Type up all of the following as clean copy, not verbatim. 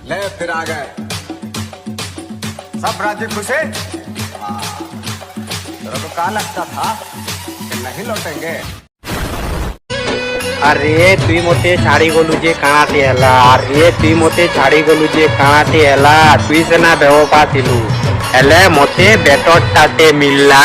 ले फिर आ गए सब राज्य खुशे। तेरा तो कहा लगता था कि नहीं लौटेंगे। अरे तुई मते छाड़ी गलु जे काणाते हला। अरे तुई मते छाड़ी गलु जे काणाते हला। तुई सेना बेवफा थिलु हेले मते बेटरटाटे मिलला।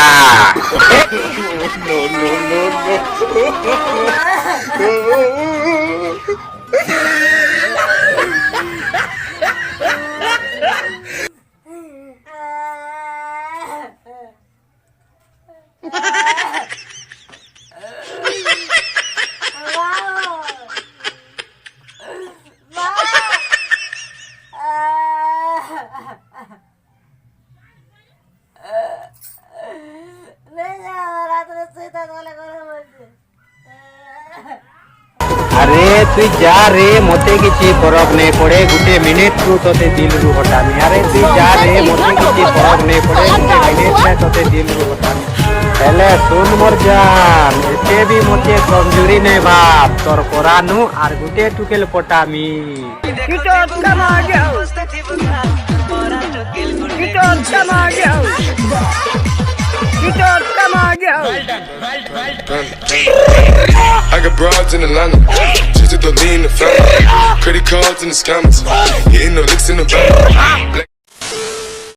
अरे तु जा रे मते किछि फरक नहीं पड़े गुटे मिनिट रु तोते दिल रु हटामी। अरे तु जा रे मते किछि फरक नहीं पड़े गुटे मिनिट में तोते दिल रु हटामी। हेले सुन मोर जान एते भी मते कमजोरी नहीं बाप तोर कोरानु are Gute टुकेल पटामी। I got broads in Atlanta, just to lean the family. Credit cards and the scammers, hitting the licks in the bank.